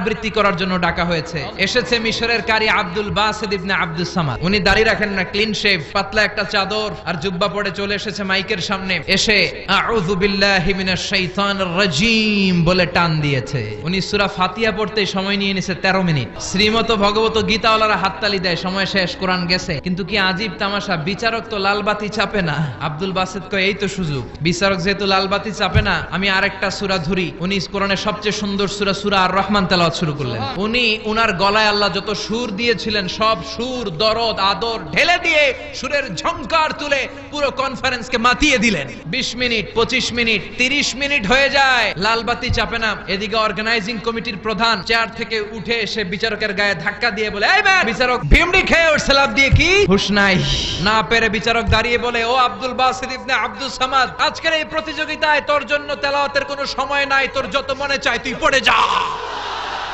আবৃত্তি করার জন্য ডাকা হয়েছে। এসেছে মিশরের কারি আব্দুল বাসিত ইবনে আব্দুস সামাদ। উনি দাড়ি রাখেন না, ক্লিন শেভ, পাতলা একটা চাদর আর জুব্বা পরে চলে এসেছে মাইকের সামনে। এসে আউযু বিল্লাহি মিনাশ শাইতানির রাজিম বলে টান দিয়েছে। উনি সূরা ফাতিহা পড়তে সময় নিয়ে নিয়েছে 13 মিনিট। শ্রীমত ভগবত গীতাওয়ালারা হাততালি দেয়, সময় শেষ, কোরআন গেছে। কিন্তু কি আজীব তামাশা, বিচারক তো লাল বাতি চাপে না। আব্দুল বাসিত কয় এই তো সুযোগ, বিচারক যেহেতু লাল বাতি চাপে না, আমি আরেকটা সূরা ধরি। উনি কোরআনের সবচেয়ে সুন্দর সূরা আর রহমান তেলাওয়াত শুরু করলেন। উনি উনার গলায় আল্লাহ যত সুর দিয়েছিলেন সব সুর, দরদ, আদর ঢেলে দিয়ে সুরের ঝংকার তুলে পুরো কনফারেন্সকে মাতিয়ে দিলেন। 20 মিনিট, 25 মিনিট, 30 মিনিট হয়ে যায়, লাল বাতি চাপে না। এদিকে অর্গানাইজিং কমিটির প্রধান চেয়ার থেকে উঠে এসে বিচারকের গায়ে ধাক্কা দিয়ে বলে, এই ম্যান! বিচারক ভিমড়ি খেয়ে ওর সালাম দিয়ে কি হুঁশ নাই। না পেরে বিচারক দাঁড়িয়ে বলে, ও আব্দুল বাসিত ইবনে আব্দুস সামাদ, আজকের এই প্রতিযোগিতায় তোর জন্য তেলাওয়াতের কোনো সময় নাই, তোর যত মনে চায় তুই পড়ে যা।